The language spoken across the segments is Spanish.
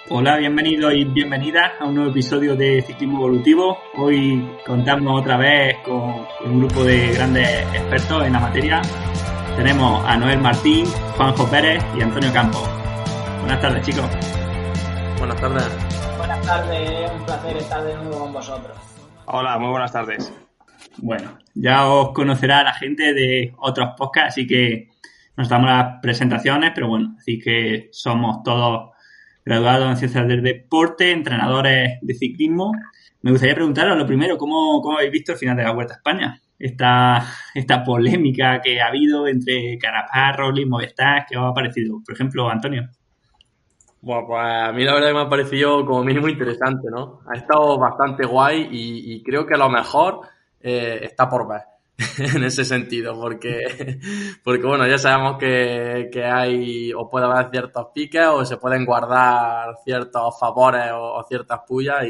Hola, bienvenidos y bienvenidas a un nuevo episodio de Ciclismo Evolutivo. Hoy contamos otra vez con un grupo de grandes expertos en la materia. Tenemos a Noel Martín, Juanjo Pérez y Antonio Campos. Buenas tardes, chicos. Buenas tardes. Buenas tardes, un placer estar de nuevo con vosotros. Hola, muy buenas tardes. Bueno, ya os conocerá la gente de otros podcasts, así que nos damos las presentaciones, pero bueno, así que somos todos graduados en Ciencias del Deporte, entrenadores de ciclismo. Me gustaría preguntaros lo primero, ¿cómo habéis visto el final de la Vuelta a España? Esta polémica que ha habido entre Carapaz, Roglic, Movistar, ¿qué os ha parecido? Por ejemplo, Antonio. Bueno, pues a mí la verdad que me ha parecido como mínimo interesante, ¿no? Ha estado bastante guay y creo que a lo mejor está por ver en ese sentido, porque bueno, ya sabemos que hay o puede haber ciertos piques o se pueden guardar ciertos favores o ciertas pullas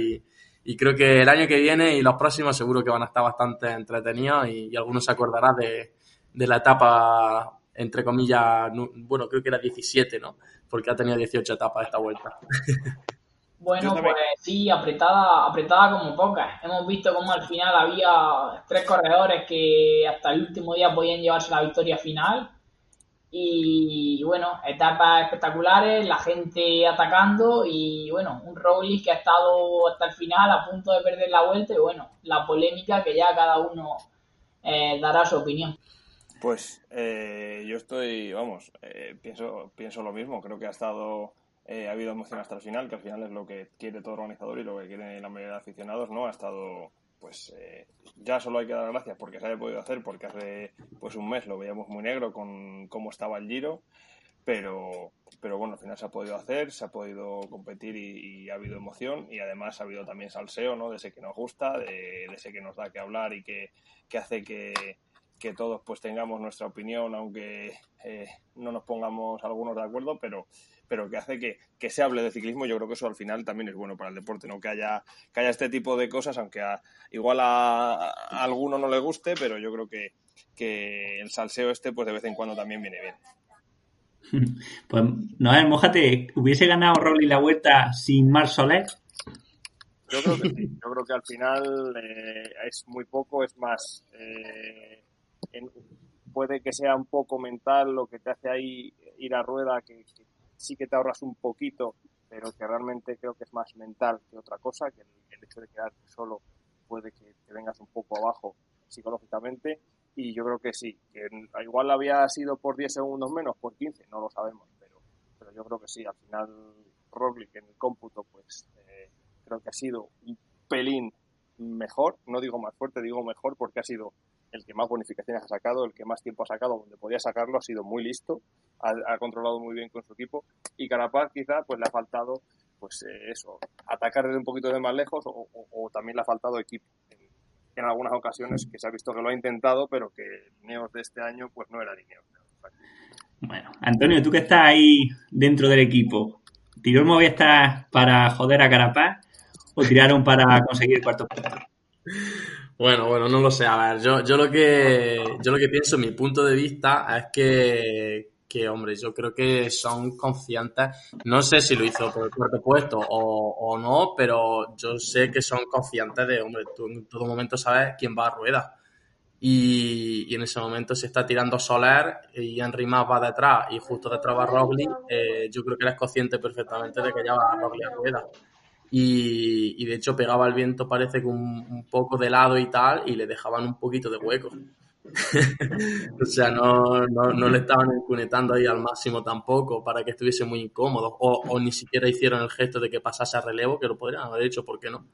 y creo que el año que viene y los próximos seguro que van a estar bastante entretenidos y algunos se acordarán de la etapa, entre comillas, bueno, creo que era 17, ¿no? Porque ha tenido 18 etapas esta vuelta. Bueno, pues sí, apretada como pocas. Hemos visto cómo al final había 3 corredores que hasta el último día podían llevarse la victoria final. Y bueno, etapas espectaculares, la gente atacando y bueno, un Roglic que ha estado hasta el final a punto de perder la vuelta y bueno, la polémica que ya cada uno dará su opinión. Pues yo estoy, pienso lo mismo. Creo que ha habido emoción hasta el final, que al final es lo que quiere todo organizador y lo que quiere la mayoría de aficionados, ¿no? Ha estado, ya solo hay que dar gracias porque se haya podido hacer, porque hace pues un mes lo veíamos muy negro con cómo estaba el Giro, pero bueno, al final se ha podido hacer, se ha podido competir y ha habido emoción y además ha habido también salseo, ¿no? De ese que nos gusta, de ese que nos da que hablar y que hace que todos pues tengamos nuestra opinión, aunque no nos pongamos algunos de acuerdo, pero que hace que se hable de ciclismo. Yo creo que eso al final también es bueno para el deporte, ¿no? Que haya este tipo de cosas, aunque igual a alguno no le guste, pero yo creo que el salseo pues de vez en cuando también viene bien. Pues Noel, mójate, ¿hubiese ganado Roglic la Vuelta sin Marc Soler? Yo creo que sí. Yo creo que al final es muy poco, es más... puede que sea un poco mental lo que te hace ahí ir a rueda, que sí que te ahorras un poquito, pero que realmente creo que es más mental que otra cosa, que el hecho de quedarte solo puede que te vengas un poco abajo psicológicamente, y yo creo que sí, que igual había sido por 10 segundos menos, por 15, no lo sabemos, pero yo creo que sí, al final Roglic en el cómputo pues creo que ha sido un pelín mejor, no digo más fuerte, digo mejor porque ha sido el que más bonificaciones ha sacado, el que más tiempo ha sacado, donde podía sacarlo, ha sido muy listo, ha controlado muy bien con su equipo, y Carapaz quizá pues le ha faltado eso, atacar desde un poquito de más lejos o también le ha faltado equipo en algunas ocasiones, que se ha visto que lo ha intentado, pero que Ineos de este año pues no era Ineos. Bueno, Antonio, tú que estás ahí dentro del equipo, ¿tiró el Movistar para joder a Carapaz o tiraron para conseguir el cuarto puesto? Bueno, no lo sé. A ver, yo lo que pienso, mi punto de vista es hombre, yo creo que son conscientes. No sé si lo hizo por el cuarto puesto o no, pero yo sé que son conscientes de, hombre, tú en todo momento sabes quién va a rueda. Y en ese momento se está tirando Soler y Henry Mas va detrás y justo detrás va Roglic. Yo creo que eres consciente perfectamente de que ya va Roglic a rueda. Y de hecho pegaba el viento, parece que un poco de lado y tal, y le dejaban un poquito de hueco. O sea, no le estaban encunetando ahí al máximo tampoco para que estuviese muy incómodo, o ni siquiera hicieron el gesto de que pasase a relevo, que lo podrían haber hecho, ¿por qué no?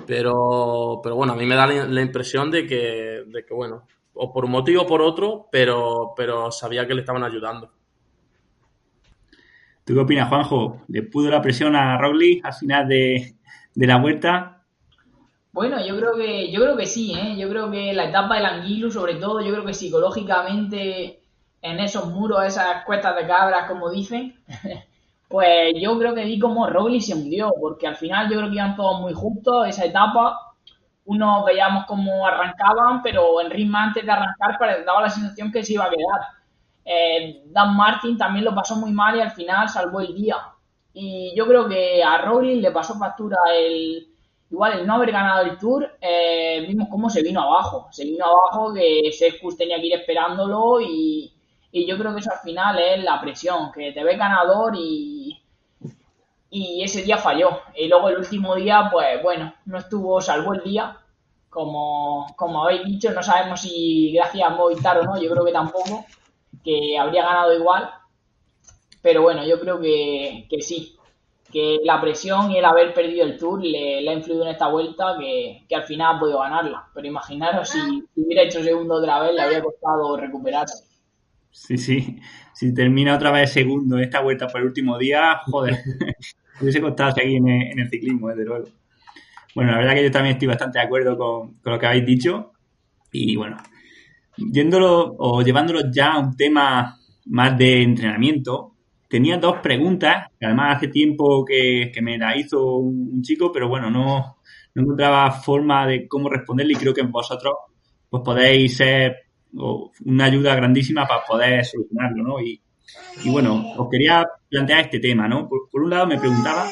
Pero bueno, a mí me da la impresión de que bueno, o por un motivo o por otro, pero sabía que le estaban ayudando. ¿Tú qué opinas, Juanjo? ¿Le pudo la presión a Roglic al final de la Vuelta? Bueno, yo creo que sí, ¿eh? Yo creo que la etapa del Anguilo, sobre todo, yo creo que psicológicamente en esos muros, esas cuestas de cabras, como dicen, pues yo creo que vi como Roglic se hundió, porque al final yo creo que iban todos muy justos esa etapa. Unos veíamos cómo arrancaban, pero en ritmo antes de arrancar daba la sensación que se iba a quedar. Dan Martin también lo pasó muy mal y al final salvó el día. y yo creo que a Roglic le pasó factura igual el no haber ganado el Tour. Vimos cómo se vino abajo, que Sescus tenía que ir esperándolo y yo creo que eso al final es la presión, que te ves ganador y ese día falló. Y luego el último día, pues bueno, no estuvo, salvó el día, como habéis dicho. No sabemos si gracias a Movistar o no, yo creo que tampoco, que habría ganado igual. Pero bueno, yo creo que sí, que la presión y el haber perdido el Tour le ha influido en esta vuelta, que al final ha podido ganarla. Pero imaginaros si hubiera hecho segundo otra vez, le habría costado recuperarse. Sí, sí. Si termina otra vez segundo esta vuelta por el último día, joder, hubiese costado seguir en el ciclismo, desde luego. Bueno, la verdad que yo también estoy bastante de acuerdo con lo que habéis dicho. Y bueno, yéndolo o llevándolo ya a un tema más de entrenamiento, tenía dos preguntas, que además hace tiempo que me la hizo un chico, pero bueno, no encontraba forma de cómo responderle y creo que vosotros pues podéis ser una ayuda grandísima para poder solucionarlo, ¿no? Y bueno, os quería plantear este tema, ¿no? Por un lado me preguntaba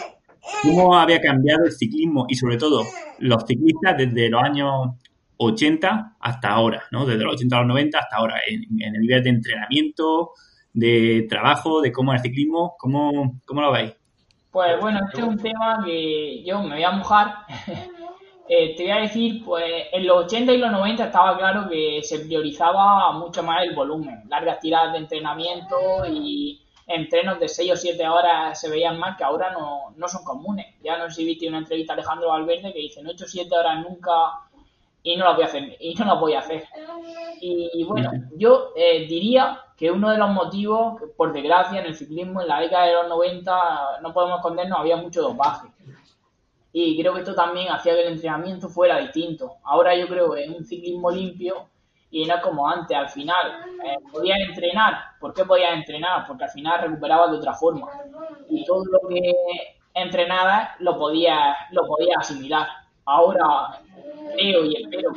cómo había cambiado el ciclismo y sobre todo los ciclistas desde los años 80 hasta ahora, ¿no? Desde los 80 a los 90 hasta ahora, en el nivel de entrenamiento, de trabajo, de cómo es el ciclismo, ¿cómo lo veis? Pues bueno, este es un tema que yo me voy a mojar. Te voy a decir, pues en los 80 y los 90 estaba claro que se priorizaba mucho más el volumen, largas tiradas de entrenamiento y entrenos de 6 o 7 horas se veían más, que ahora no son comunes. Ya no sé si viste una entrevista a Alejandro Valverde que dice: no he hecho 7 horas nunca y no las voy a hacer. Y bueno, yo diría que uno de los motivos, que por desgracia en el ciclismo en la década de los 90, no podemos escondernos, había mucho dopaje. Y creo que esto también hacía que el entrenamiento fuera distinto. Ahora yo creo que es un ciclismo limpio y no es como antes. Al final, podías entrenar. ¿Por qué podías entrenar? Porque al final recuperabas de otra forma. Y todo lo que entrenabas lo podías asimilar. Ahora creo y espero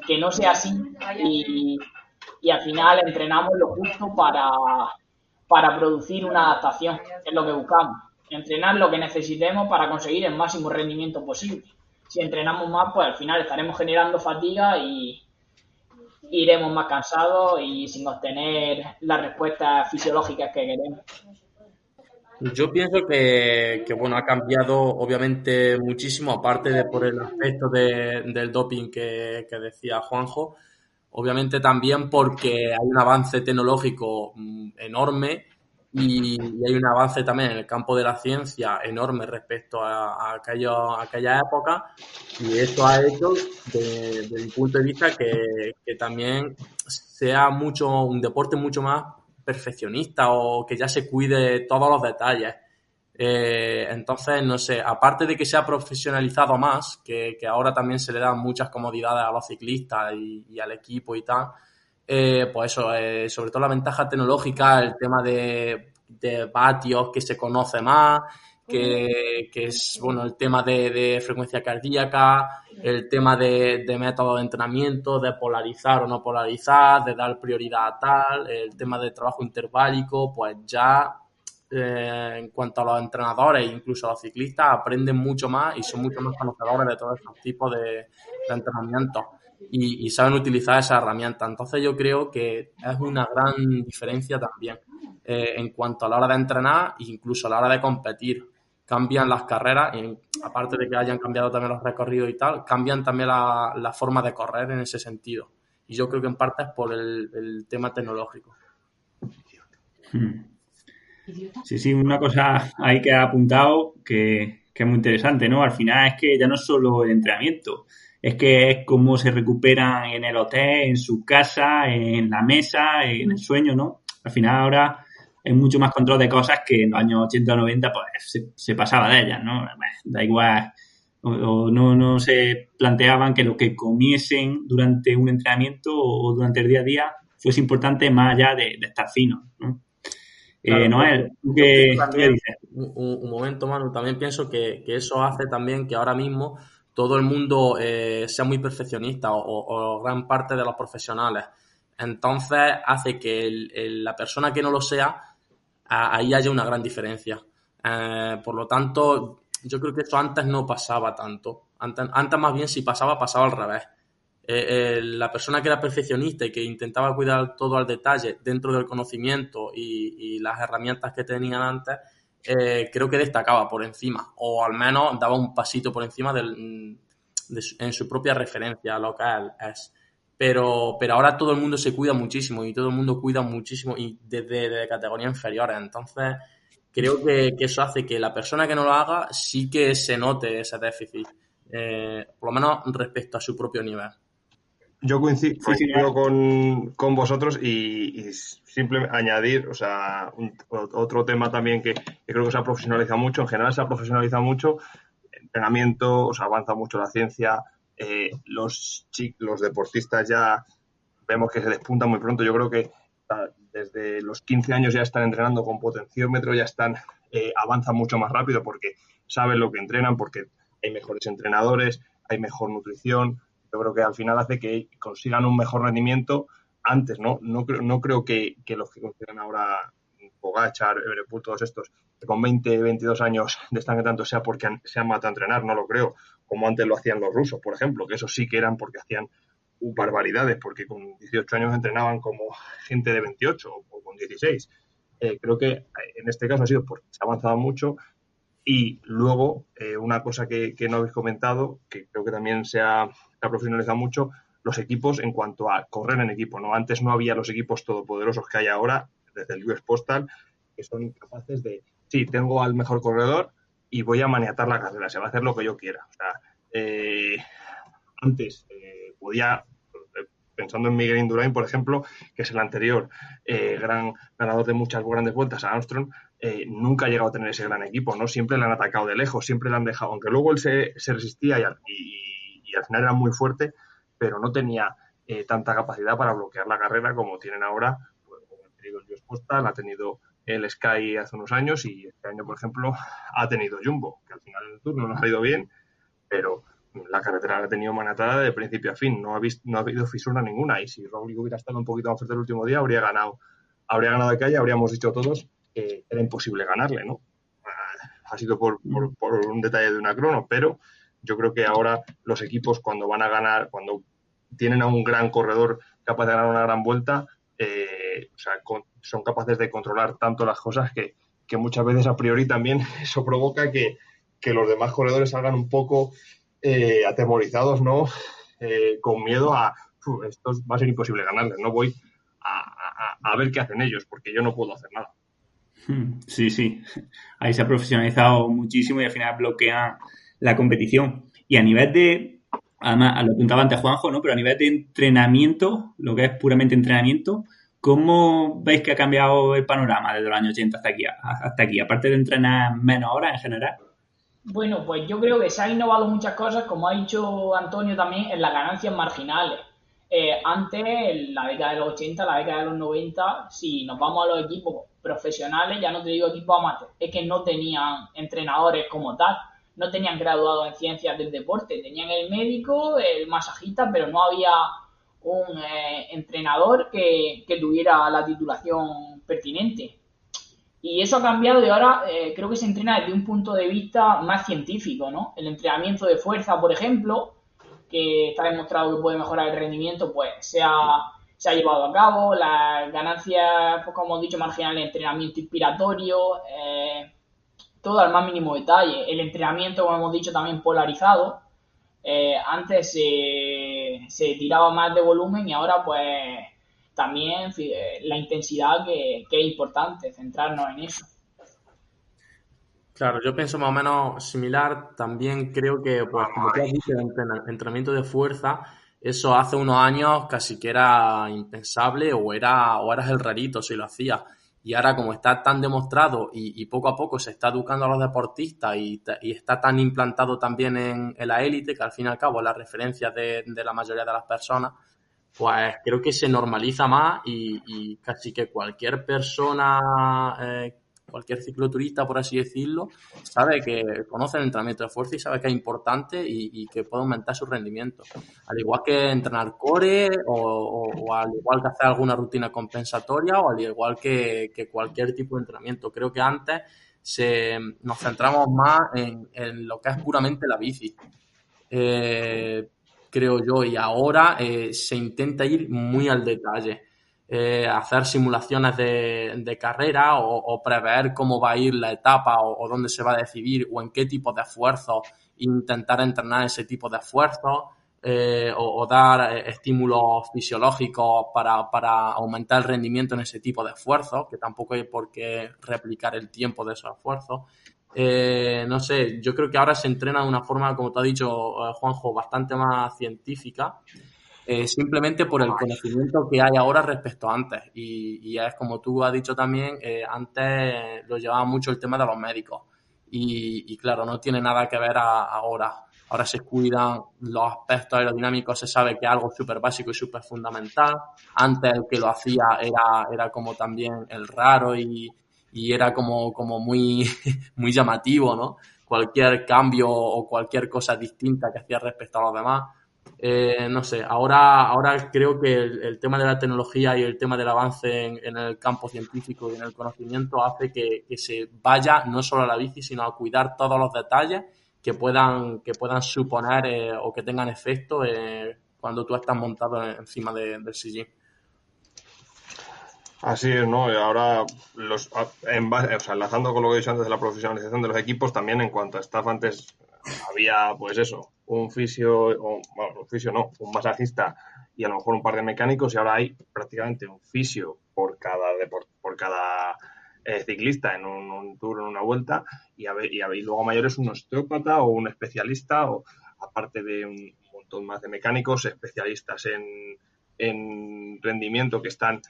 que no sea así y al final entrenamos lo justo para producir una adaptación, que es lo que buscamos. Entrenar lo que necesitemos para conseguir el máximo rendimiento posible. Si entrenamos más, pues al final estaremos generando fatiga y iremos más cansados y sin obtener las respuestas fisiológicas que queremos. Yo pienso que bueno, ha cambiado obviamente muchísimo, aparte de por el aspecto del doping que decía Juanjo, obviamente también porque hay un avance tecnológico enorme y hay un avance también en el campo de la ciencia enorme respecto a aquella época, y eso ha hecho, desde mi punto de vista, que también sea un deporte mucho más perfeccionista o que ya se cuide todos los detalles. Entonces, no sé, aparte de que se ha profesionalizado más, que ahora también se le dan muchas comodidades a los ciclistas y al equipo y tal, pues eso, sobre todo la ventaja tecnológica, el tema de vatios que se conoce más, que es, bueno, el tema de frecuencia cardíaca, el tema de método de entrenamiento, de polarizar o no polarizar, de dar prioridad a tal, el tema de trabajo interválico, pues ya en cuanto a los entrenadores e incluso a los ciclistas aprenden mucho más y son mucho más conocedores de todos estos tipos de entrenamientos y saben utilizar esa herramienta. Entonces yo creo que es una gran diferencia también en cuanto a la hora de entrenar e incluso a la hora de competir. Cambian las carreras, y aparte de que hayan cambiado también los recorridos y tal, cambian también la forma de correr en ese sentido. Y yo creo que en parte es por el tema tecnológico. Sí, una cosa ahí que ha apuntado que es muy interesante, ¿no? Al final es que ya no es solo el entrenamiento, es que es cómo se recuperan en el hotel, en su casa, en la mesa, en el sueño, ¿no? Al final ahora hay mucho más control de cosas que en los años 80 o 90 pues se pasaba de ellas, ¿no? Da igual, o no se planteaban que lo que comiesen durante un entrenamiento o durante el día a día fuese importante más allá de estar fino, ¿no? Claro, Noel, ¿qué dices? Un momento, Manu, también pienso que eso hace también que ahora mismo todo el mundo sea muy perfeccionista o gran parte de los profesionales. Entonces hace que la persona que no lo sea, ahí haya una gran diferencia. Por lo tanto, yo creo que esto antes no pasaba tanto. Antes más bien si pasaba al revés. La persona que era perfeccionista y que intentaba cuidar todo al detalle dentro del conocimiento y las herramientas que tenían antes, creo que destacaba por encima, o al menos daba un pasito por encima en su propia referencia a lo que él es. Pero ahora todo el mundo se cuida muchísimo y todo el mundo cuida muchísimo y desde categorías inferiores. Entonces, creo que eso hace que la persona que no lo haga sí que se note ese déficit, por lo menos respecto a su propio nivel. Yo coincido Sí, claro. con vosotros y simplemente añadir, o sea, otro tema también que creo que se ha profesionalizado mucho, en general se ha profesionalizado mucho, entrenamiento, o sea, avanza mucho la ciencia, los deportistas ya vemos que se despuntan muy pronto. Yo creo que desde los 15 años ya están entrenando con potenciómetro, ya avanzan mucho más rápido porque saben lo que entrenan, porque hay mejores entrenadores, hay mejor nutrición. Yo creo que al final hace que consigan un mejor rendimiento antes, ¿no? No creo que los que consigan ahora Pogačar, Evenepoel, todos estos, que con 20, 22 años destacan tanto sea porque se han matado a entrenar, no lo creo, como antes lo hacían los rusos, por ejemplo, que eso sí que eran porque hacían barbaridades, porque con 18 años entrenaban como gente de 28 o con 16. Creo que en este caso ha sido porque se ha avanzado mucho. Y luego, una cosa que no habéis comentado, que creo que también se ha profesionalizado mucho, los equipos en cuanto a correr en equipo, ¿no? Antes no había los equipos todopoderosos que hay ahora, desde el US Postal, que son incapaces de, sí, tengo al mejor corredor y voy a maniatar la carrera, se va a hacer lo que yo quiera. O sea, antes podía, pensando en Miguel Indurain, por ejemplo, que es el anterior gran ganador de muchas grandes vueltas a Armstrong, nunca ha llegado a tener ese gran equipo, ¿no? Siempre le han atacado de lejos, siempre le han dejado, aunque luego él se resistía y al final era muy fuerte, pero no tenía tanta capacidad para bloquear la carrera como tienen ahora, pues, como ha tenido el US Postal, ha tenido el Sky hace unos años y este año, por ejemplo, ha tenido Jumbo, que al final del turno no ha ido bien, pero la carretera la ha tenido manatada de principio a fin, no ha habido fisura ninguna, y si Roglic hubiera estado un poquito más fuerte el último día, habría ganado de calle, habríamos dicho todos que era imposible ganarle, ¿no? Ha sido por un detalle de una crono, pero yo creo que ahora los equipos cuando van a ganar, cuando tienen a un gran corredor capaz de ganar una gran vuelta, o sea, son capaces de controlar tanto las cosas que muchas veces a priori también eso provoca que los demás corredores salgan un poco atemorizados, ¿no? Con miedo a esto va a ser imposible ganarles, no voy a ver qué hacen ellos, porque yo no puedo hacer nada. Sí, sí. Ahí se ha profesionalizado muchísimo y al final bloquea la competición. Y a nivel de, además, lo apuntaba antes Juanjo, ¿no? Pero a nivel de entrenamiento, lo que es puramente entrenamiento, ¿cómo veis que ha cambiado el panorama desde los años 80 hasta aquí? Aparte de entrenar menos horas en general. Bueno, pues yo creo que se han innovado muchas cosas, como ha dicho Antonio también, en las ganancias marginales. Antes, en la década de los 80, la década de los 90, si nos vamos a los equipos profesionales, ya no te digo equipos amateurs, es que no tenían entrenadores como tal, no tenían graduados en ciencias del deporte, tenían el médico, el masajista, pero no había un entrenador que tuviera la titulación pertinente. Y eso ha cambiado y ahora creo que se entrena desde un punto de vista más científico, ¿no? El entrenamiento de fuerza, por ejemplo, que está demostrado que puede mejorar el rendimiento, pues se ha llevado a cabo. Las ganancias, pues, como hemos dicho, marginales de entrenamiento inspiratorio, todo al más mínimo detalle. El entrenamiento, como hemos dicho, también polarizado. Antes se tiraba más de volumen y ahora pues también la intensidad que es importante, centrarnos en eso. Claro, yo pienso más o menos similar. También creo que, pues, como tú has dicho, el entrenamiento de fuerza, eso hace unos años casi que era impensable o eras el rarito si lo hacías. Y ahora, como está tan demostrado y poco a poco se está educando a los deportistas y está tan implantado también en la élite, que al fin y al cabo es la referencia de la mayoría de las personas, pues creo que se normaliza más y casi que cualquier persona, cualquier cicloturista, por así decirlo, sabe que conoce el entrenamiento de fuerza y sabe que es importante y que puede aumentar su rendimiento. Al igual que entrenar core o al igual que hacer alguna rutina compensatoria o al igual que cualquier tipo de entrenamiento. Creo que antes nos centramos más en lo que es puramente la bici. Creo yo, y ahora se intenta ir muy al detalle, hacer simulaciones de carrera o prever cómo va a ir la etapa o dónde se va a decidir o en qué tipo de esfuerzos, intentar entrenar ese tipo de esfuerzos, o dar estímulos fisiológicos para aumentar el rendimiento en ese tipo de esfuerzos, que tampoco hay por qué replicar el tiempo de esos esfuerzos. No sé, yo creo que ahora se entrena de una forma, como te ha dicho Juanjo, bastante más científica, simplemente por el conocimiento que hay ahora respecto a antes. Y es como tú has dicho también, antes lo llevaba mucho el tema de los médicos. Y claro, no tiene nada que ver ahora. Ahora se cuidan los aspectos aerodinámicos, se sabe que es algo súper básico y súper fundamental. Antes el que lo hacía era como también el raro y era como muy, muy llamativo, ¿no? Cualquier cambio o cualquier cosa distinta que hacía respecto a los demás. No sé, ahora creo que el tema de la tecnología y el tema del avance en el campo científico y en el conocimiento hace que se vaya no solo a la bici, sino a cuidar todos los detalles que puedan suponer o que tengan efecto cuando tú estás montado encima del sillín. Así es, ¿no? Y ahora, o sea, enlazando con lo que he dicho antes de la profesionalización de los equipos, también en cuanto a staff, antes había, pues eso, un fisio, bueno, un fisio no, un masajista y a lo mejor un par de mecánicos, y ahora hay prácticamente un fisio por cada ciclista en un tour, en una vuelta, y luego a mayores un osteópata o un especialista, o aparte de un montón más de mecánicos, especialistas en rendimiento que están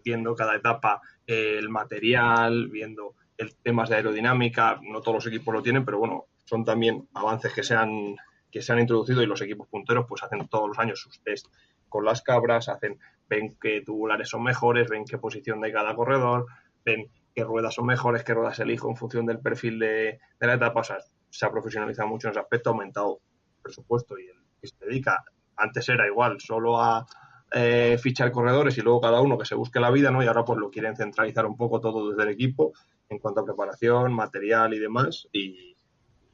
viendo cada etapa el material, viendo temas de aerodinámica. No todos los equipos lo tienen, pero bueno, son también avances que se han introducido, y los equipos punteros pues hacen todos los años sus test con las cabras, ven qué tubulares son mejores, ven qué posición de cada corredor, ven qué ruedas son mejores, qué ruedas elijo en función del perfil de la etapa. O sea, se ha profesionalizado mucho en ese aspecto, ha aumentado el presupuesto, y el que se dedica, antes era igual, solo a fichar corredores y luego cada uno que se busque la vida, ¿no? Y ahora pues lo quieren centralizar un poco todo desde el equipo en cuanto a preparación, material y demás, y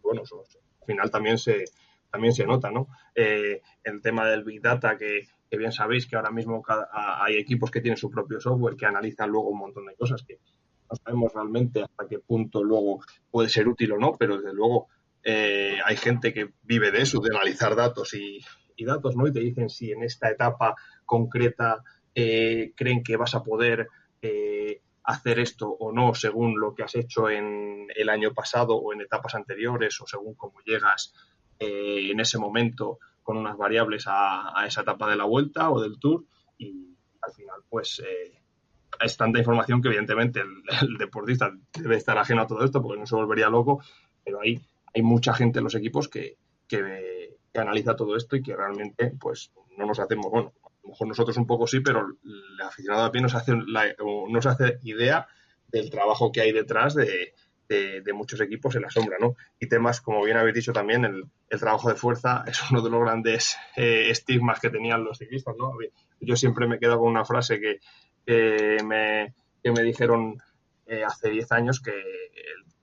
bueno, eso al final también se nota, ¿no? El tema del Big Data, que bien sabéis que ahora mismo hay equipos que tienen su propio software que analizan luego un montón de cosas que no sabemos realmente hasta qué punto luego puede ser útil o no, pero desde luego hay gente que vive de eso, de analizar datos y datos, ¿no? Y te dicen si en esta etapa concreta creen que vas a poder hacer esto o no, según lo que has hecho en el año pasado o en etapas anteriores, o según cómo llegas en ese momento con unas variables a esa etapa de la vuelta o del Tour. Y al final pues es tanta información que evidentemente el deportista debe estar ajeno a todo esto porque no se volvería loco, pero hay mucha gente en los equipos que analiza todo esto y que realmente pues no nos hacemos, bueno, a lo mejor nosotros un poco sí, pero el aficionado a pie no se hace idea del trabajo que hay detrás de muchos equipos en la sombra, ¿no? Y temas, como bien habéis dicho también, el trabajo de fuerza es uno de los grandes estigmas que tenían los ciclistas, ¿no? Yo siempre me quedo con una frase que me dijeron hace 10 años, que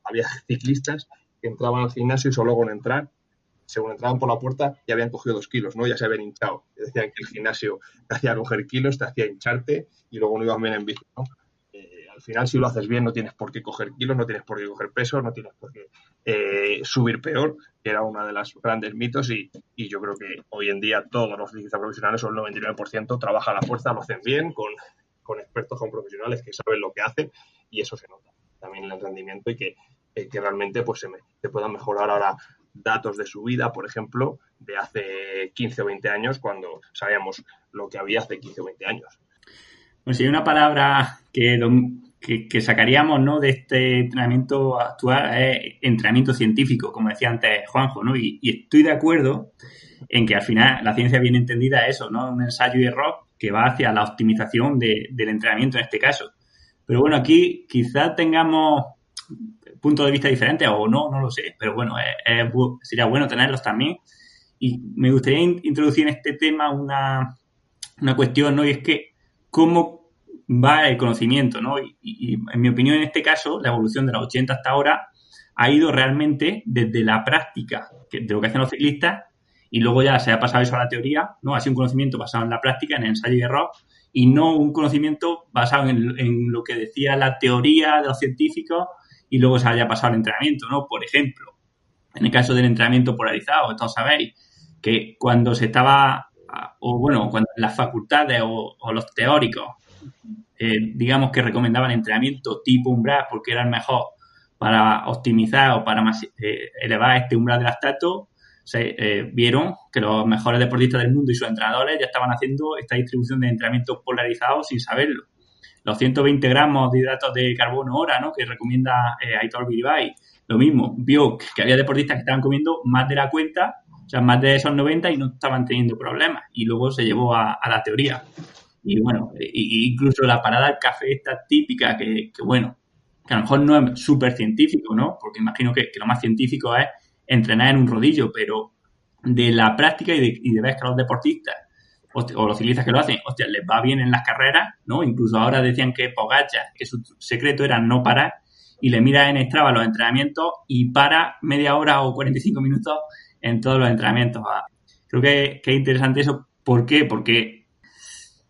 había ciclistas que entraban al gimnasio y solo con entrar, según entraban por la puerta, ya habían cogido 2 kilos, ¿no? Ya se habían hinchado. Decían que el gimnasio te hacía coger kilos, te hacía hincharte, y luego no ibas bien en bici, ¿no? Al final, si lo haces bien, no tienes por qué coger kilos, no tienes por qué coger peso, no tienes por qué subir peor, que era uno de los grandes mitos, y yo creo que hoy en día todos los ciclistas profesionales, o el 99%, trabajan a la fuerza, lo hacen bien, con expertos, con profesionales que saben lo que hacen, y eso se nota también en el rendimiento, y que realmente pues se puedan mejorar ahora datos de su vida, por ejemplo, de hace 15 o 20 años, cuando sabíamos lo que había hace 15 o 20 años. Pues si hay una palabra que sacaríamos, ¿no?, de este entrenamiento actual, es entrenamiento científico, como decía antes Juanjo, ¿no? Y estoy de acuerdo en que al final la ciencia bien entendida es eso, ¿no? Un ensayo y error que va hacia la optimización del entrenamiento en este caso. Pero bueno, aquí quizás tengamos puntos de vista diferentes o no lo sé. Pero bueno, sería bueno tenerlos también. Y me gustaría introducir en este tema una cuestión, ¿no? Y es que ¿cómo va el conocimiento, ¿no? Y en mi opinión, en este caso, la evolución de los 80 hasta ahora ha ido realmente desde la práctica de lo que hacen los ciclistas y luego ya se ha pasado eso a la teoría, ¿no? Ha sido un conocimiento basado en la práctica, en el ensayo y error, y no un conocimiento basado en lo que decía la teoría de los científicos y luego se haya pasado al entrenamiento, ¿no? Por ejemplo, en el caso del entrenamiento polarizado, todos sabéis que cuando se estaba, o bueno, cuando las facultades o los teóricos, digamos que recomendaban entrenamiento tipo umbral porque era el mejor para optimizar o para elevar este umbral de lactato, vieron que los mejores deportistas del mundo y sus entrenadores ya estaban haciendo esta distribución de entrenamiento polarizado sin saberlo. Los 120 gramos de hidratos de carbono hora, ¿no? Que recomienda Aitor Bilbao, lo mismo, vio que había deportistas que estaban comiendo más de la cuenta, o sea, más de esos 90 y no estaban teniendo problemas. Y luego se llevó a la teoría. Y bueno, incluso la parada del café esta típica, que bueno, que a lo mejor no es súper científico, ¿no? Porque imagino que lo más científico es entrenar en un rodillo, pero de la práctica y de ver que a los deportistas o los ciclistas que lo hacen, hostia, les va bien en las carreras, ¿no? Incluso ahora decían que Pogačar, que su secreto era no parar, y le mira en Strava los entrenamientos y para media hora o 45 minutos en todos los entrenamientos. Creo que es interesante eso. ¿Por qué? Porque,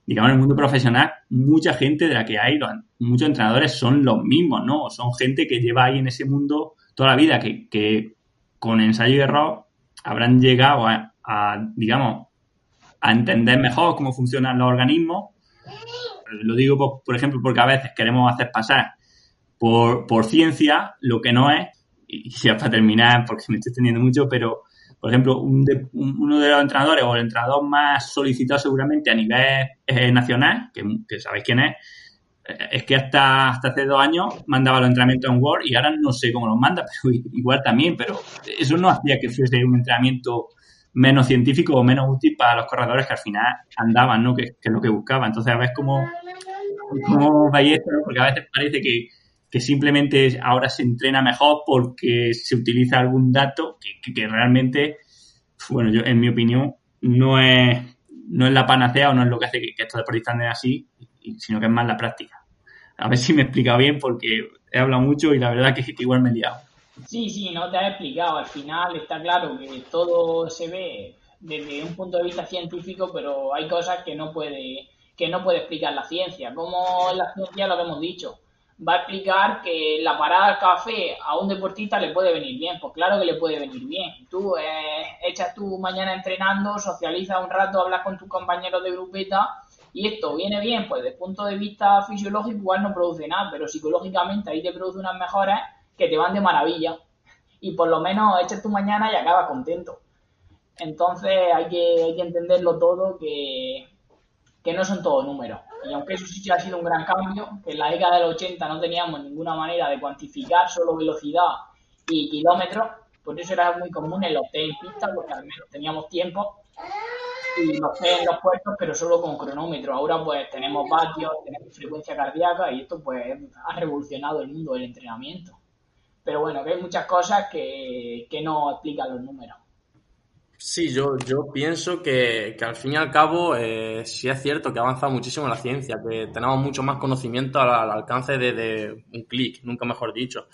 digamos, en el mundo profesional, mucha gente de la que hay, muchos entrenadores son los mismos, ¿no? Son gente que lleva ahí en ese mundo toda la vida, que con ensayo y error habrán llegado digamos, a entender mejor cómo funcionan los organismos. Lo digo, por ejemplo, porque a veces queremos hacer pasar por ciencia lo que no es, y ya para terminar, porque me estoy extendiendo mucho, pero, por ejemplo, uno de los entrenadores o el entrenador más solicitado seguramente a nivel nacional, que sabéis quién es que hasta hace 2 años mandaba los entrenamientos en Word y ahora no sé cómo los manda, pero igual también, pero eso no hacía que fuese un entrenamiento menos científico o menos útil para los corredores que al final andaban, ¿no? Que es lo que buscaba. Entonces, a ver cómo veis esto, ¿no? Porque a veces parece que simplemente ahora se entrena mejor porque se utiliza algún dato que realmente, bueno, yo en mi opinión, no es la panacea o no es lo que hace que estos deportistas anden así, sino que es más la práctica. A ver si me he explicado bien porque he hablado mucho y la verdad que igual me he liado. Sí, no te has explicado. Al final está claro que todo se ve desde un punto de vista científico, pero hay cosas que no puede explicar la ciencia. Como la ciencia, lo que hemos dicho, va a explicar que la parada al café a un deportista le puede venir bien. Pues claro que le puede venir bien. Tú echas tu mañana entrenando, socializas un rato, hablas con tus compañeros de grupeta y esto viene bien. Pues desde el punto de vista fisiológico igual no produce nada, pero psicológicamente ahí te produce unas mejoras que te van de maravilla y por lo menos echas tu mañana y acabas contento. Entonces hay que entenderlo todo, que no son todos números. Y aunque eso sí ha sido un gran cambio, que en la década del 80 no teníamos ninguna manera de cuantificar, solo velocidad y kilómetros, por eso era muy común en los test en pista, porque al menos teníamos tiempo, y los test en los puertos, pero solo con cronómetro. Ahora pues tenemos vatios, tenemos frecuencia cardíaca y esto pues ha revolucionado el mundo del entrenamiento. Pero bueno, que hay muchas cosas que no explican los números. Sí, yo pienso que al fin y al cabo sí es cierto que ha avanzado muchísimo la ciencia, que tenemos mucho más conocimiento al alcance de un clic, nunca mejor dicho.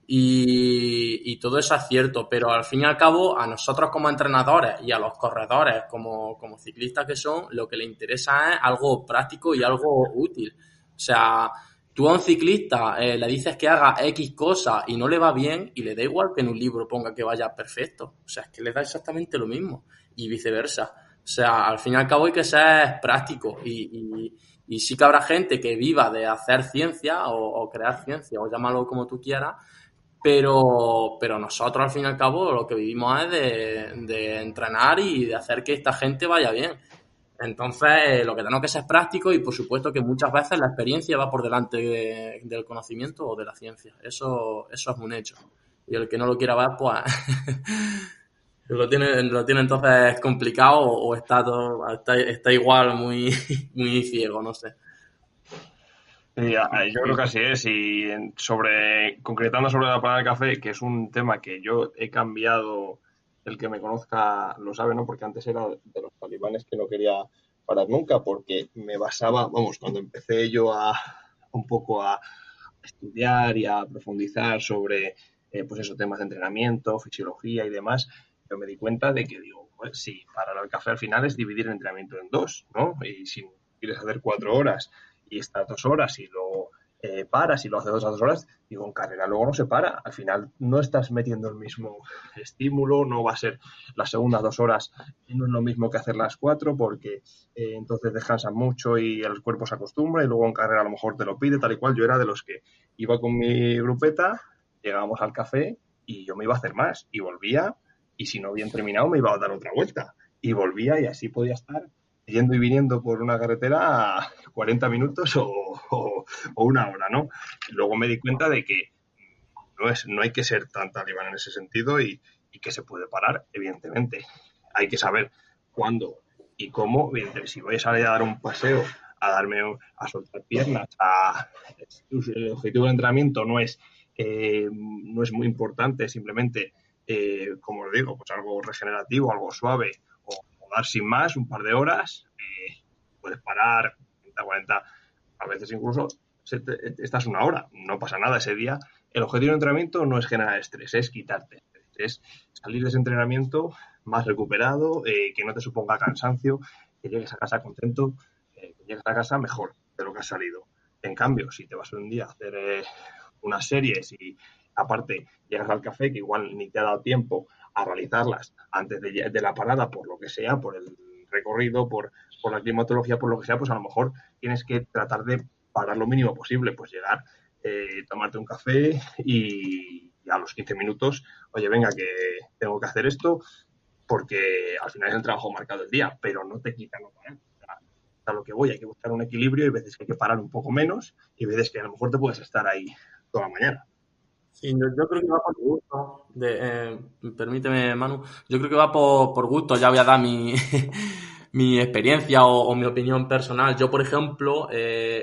Y todo eso es cierto, pero al fin y al cabo a nosotros como entrenadores y a los corredores como ciclistas que son, lo que les interesa es algo práctico y algo útil. O sea, tú a un ciclista le dices que haga X cosa y no le va bien y le da igual que en un libro ponga que vaya perfecto. O sea, es que le da exactamente lo mismo y viceversa. O sea, al fin y al cabo hay que ser práctico y sí que habrá gente que viva de hacer ciencia o crear ciencia o llámalo como tú quieras, pero nosotros al fin y al cabo lo que vivimos es de entrenar y de hacer que esta gente vaya bien. Entonces, lo que tenemos que ser es práctico y por supuesto que muchas veces la experiencia va por delante del conocimiento o de la ciencia. Eso es un hecho. Y el que no lo quiera ver, pues lo tiene entonces complicado o está igual muy ciego, no sé. Yo creo que así es. Y concretando sobre la parada del café, que es un tema que yo he cambiado, el que me conozca lo sabe, ¿no? Porque antes era de los talibanes que no quería parar nunca, porque me basaba, vamos, cuando empecé yo un poco a estudiar y a profundizar sobre, pues esos temas de entrenamiento, fisiología y demás, yo me di cuenta de que, digo, pues sí, parar al café al final es dividir el entrenamiento en dos, ¿no? Y si quieres hacer 4 horas y estás 2 horas y luego paras y lo haces 2 horas, digo, en carrera luego no se para. Al final no estás metiendo el mismo estímulo, no va a ser las segundas 2 horas, no es lo mismo que hacer las 4 porque entonces descansas mucho y el cuerpo se acostumbra y luego en carrera a lo mejor te lo pide, tal y cual. Yo era de los que iba con mi grupeta, llegábamos al café y yo me iba a hacer más y volvía y si no habían terminado me iba a dar otra vuelta y volvía y así podía estar yendo y viniendo por una carretera 40 minutos o 1 hora, ¿no? Luego me di cuenta de que no hay que ser tan talibán en ese sentido y que se puede parar, evidentemente. Hay que saber cuándo y cómo. Si voy a salir a dar un paseo, a soltar piernas, el objetivo del entrenamiento no es muy importante, simplemente, como os digo, pues algo regenerativo, algo suave, o dar sin más un par de horas, puedes parar 30, 40, a veces incluso estás 1 hora, no pasa nada ese día. El objetivo del entrenamiento no es generar estrés, es quitarte estrés, es salir de ese entrenamiento más recuperado, que no te suponga cansancio, que llegues a casa contento, que llegues a casa mejor de lo que has salido. En cambio, si te vas un día a hacer unas series y aparte llegas al café que igual ni te ha dado tiempo a realizarlas antes de la parada, por lo que sea, por el recorrido, por la climatología, por lo que sea, pues a lo mejor tienes que tratar de parar lo mínimo posible, pues llegar, tomarte un café y a los 15 minutos, oye, venga, que tengo que hacer esto, porque al final es el trabajo marcado del día, pero no te quita no parar. A lo que voy, hay que buscar un equilibrio y veces que hay que parar un poco menos y veces que a lo mejor te puedes estar ahí toda la mañana. Sí, yo creo que va por gusto. Permíteme, Manu. Yo creo que va por gusto. Ya voy a dar mi, mi experiencia o mi opinión personal. Yo, por ejemplo,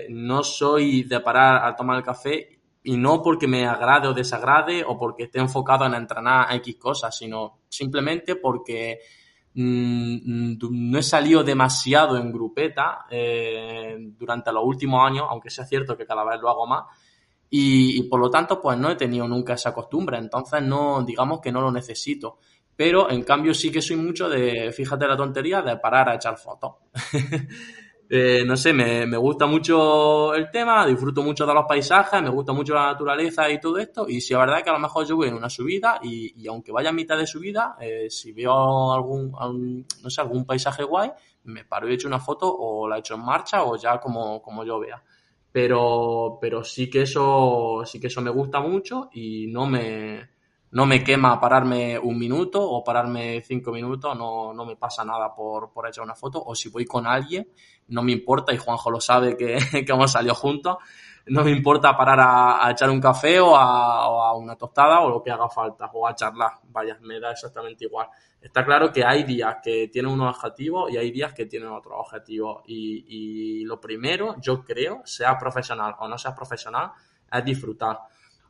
no soy de parar al tomar el café y no porque me agrade o desagrade o porque esté enfocado en entrenar a X cosas, sino simplemente porque no he salido demasiado en grupeta durante los últimos años, aunque sea cierto que cada vez lo hago más. Y por lo tanto, pues no he tenido nunca esa costumbre, entonces no, digamos que no lo necesito. Pero en cambio sí que soy mucho de, fíjate la tontería, de parar a echar fotos. No sé, me gusta mucho el tema, disfruto mucho de los paisajes, me gusta mucho la naturaleza y todo esto. Y si es verdad que a lo mejor yo voy en una subida y aunque vaya a mitad de subida, si veo no sé, algún paisaje guay, me paro y echo una foto o la echo en marcha o ya como yo vea. Pero sí que eso me gusta mucho y no me quema pararme 1 minuto o pararme 5 minutos, no me pasa nada por echar una foto. O si voy con alguien, no me importa, y Juanjo lo sabe que hemos salido juntos, no me importa parar a echar un café o a una tostada o lo que haga falta, o a charlar, vaya, me da exactamente igual. Está claro que hay días que tienen unos objetivos y hay días que tienen otros objetivos. Y lo primero, yo creo, seas profesional o no seas profesional, es disfrutar.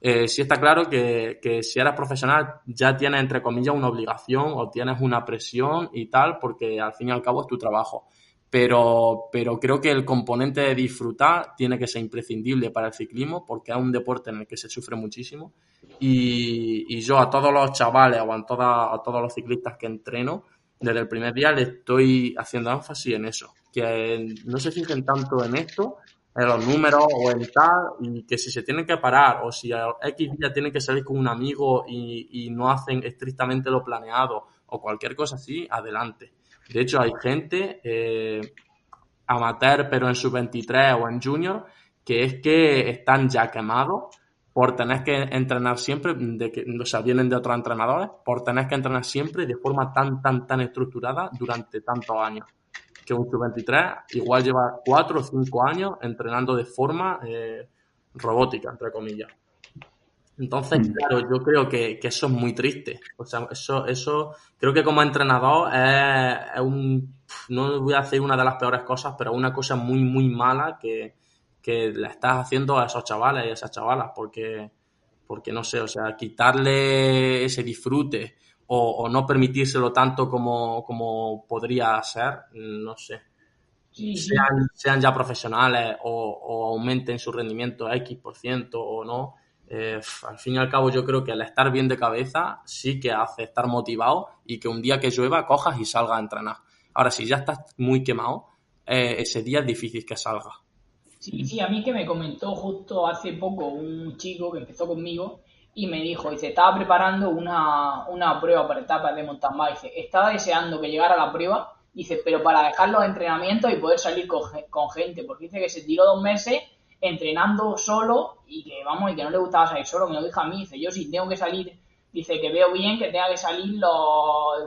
Sí está claro que si eres profesional ya tienes, entre comillas, una obligación o tienes una presión y tal, porque al fin y al cabo es tu trabajo. Pero creo que el componente de disfrutar tiene que ser imprescindible para el ciclismo porque es un deporte en el que se sufre muchísimo. Y yo a todos los chavales o a todos los ciclistas que entreno, desde el primer día le estoy haciendo énfasis en eso. Que no se fijen tanto en esto, en los números o en tal, y que si se tienen que parar o si a X día tienen que salir con un amigo y no hacen estrictamente lo planeado o cualquier cosa así, adelante. De hecho, hay gente amateur, pero en sub-23 o en junior, que es que están ya quemados por tener que entrenar siempre, o sea, vienen de otros entrenadores, por tener que entrenar siempre de forma tan estructurada durante tantos años. Que un sub-23 igual lleva 4 o 5 años entrenando de forma robótica, entre comillas. Entonces, claro, yo creo que eso es muy triste. O sea, eso creo que como entrenador es no voy a decir una de las peores cosas, pero una cosa muy mala que le estás haciendo a esos chavales y a esas chavalas, porque no sé, o sea, quitarle ese disfrute o no permitírselo tanto como podría ser, no sé. Sí, sí. sean ya profesionales o aumenten su rendimiento X% o no. Al fin y al cabo yo creo que el estar bien de cabeza sí que hace estar motivado y que un día que llueva cojas y salgas a entrenar. Ahora, si ya estás muy quemado, ese día es difícil que salga. Sí, sí, a mí que me comentó justo hace poco un chico que empezó conmigo y me dijo, dice, estaba preparando una prueba para etapas de mountain bike, dice, estaba deseando que llegara la prueba, dice, pero para dejar los entrenamientos y poder salir con gente, porque dice que se tiró 2 meses entrenando solo y que, vamos, y que no le gustaba salir solo, me lo dijo a mí, dice, yo si tengo que salir, dice que veo bien que tenga que salir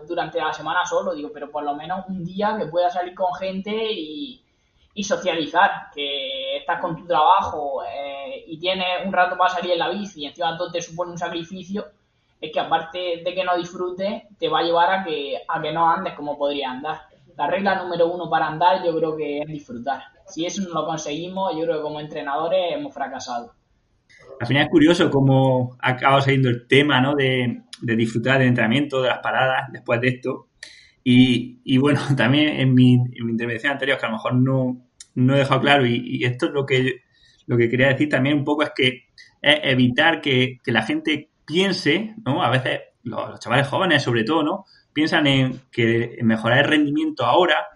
durante la semana solo, digo, pero por lo menos un día que pueda salir con gente y socializar, que estás con tu trabajo y tienes un rato para salir en la bici y encima todo te supone un sacrificio, es que aparte de que no disfrutes, te va a llevar a que no andes como podrías andar. La regla número 1 para andar yo creo que es disfrutar. Si eso no lo conseguimos, yo creo que como entrenadores hemos fracasado. Al final es curioso cómo ha acabado saliendo el tema, ¿no? De disfrutar del entrenamiento, de las paradas después de esto. Y bueno, también en mi intervención anterior, que a lo mejor no he dejado claro, y esto es lo que quería decir también un poco, es que es evitar que la gente piense, ¿no? A veces los chavales jóvenes, sobre todo, ¿no? Piensan en que mejorar el rendimiento ahora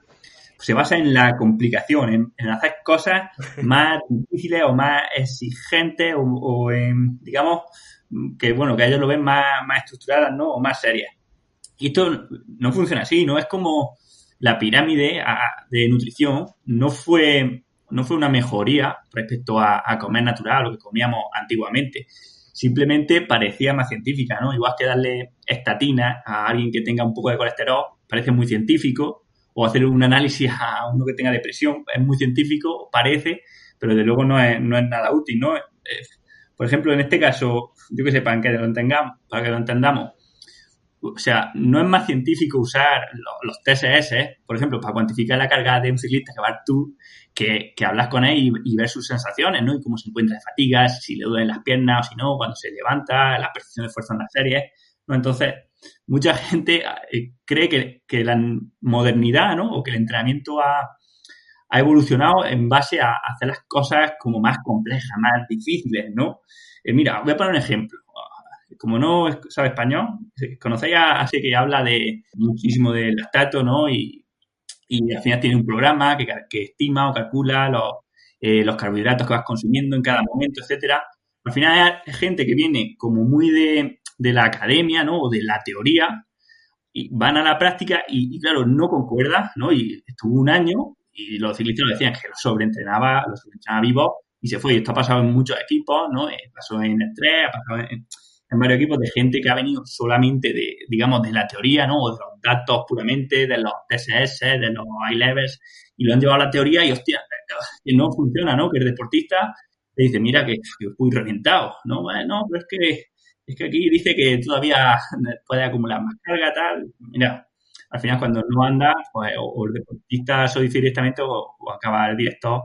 pues, se basa en la complicación, en hacer cosas más difíciles o más exigentes o en, digamos, que bueno, que ellos lo ven más estructuradas, ¿no? O más serias. Y esto no funciona así, no es como la pirámide de nutrición, no fue una mejoría respecto a comer natural, lo que comíamos antiguamente. Simplemente parecía más científica, ¿no? Igual que darle estatina a alguien que tenga un poco de colesterol, parece muy científico, o hacer un análisis a uno que tenga depresión, es muy científico, parece, pero de luego no es nada útil, ¿no? Por ejemplo, en este caso, yo que sé, para que lo entendamos, o sea, no es más científico usar los TSS, por ejemplo, para cuantificar la carga de un ciclista que va al Tour, que hablas con él y ver sus sensaciones, ¿no? Y cómo se encuentra de fatigas, si le duelen las piernas o si no, cuando se levanta, la percepción de fuerza en las series, ¿no? Entonces, mucha gente cree que la modernidad, ¿no? O que el entrenamiento ha evolucionado en base a hacer las cosas como más complejas, más difíciles, ¿no? Mira, voy a poner un ejemplo. Como no sabe español, conocéis así que habla de muchísimo del lactato, ¿no? Y al final tiene un programa que estima o calcula los carbohidratos que vas consumiendo en cada momento, etcétera. Al final hay gente que viene como muy de la academia, ¿no? O de la teoría, y van a la práctica y claro, no concuerda, ¿no? Y estuvo un año y los ciclistas lo decían que los sobreentrenaba vivos y se fue. Y esto ha pasado en muchos equipos, ¿no? Pasó en el 3, ha pasado en varios equipos de gente que ha venido solamente de, digamos, de la teoría, ¿no? O de los datos puramente, de los TSS, de los I-levels, y lo han llevado a la teoría y, hostia, que no funciona, ¿no? Que el deportista le dice, mira, que fui reventado, ¿no? Bueno, pero es que aquí dice que todavía puede acumular más carga, tal. Mira, al final cuando no anda, pues o el deportista se dice directamente o acaba el director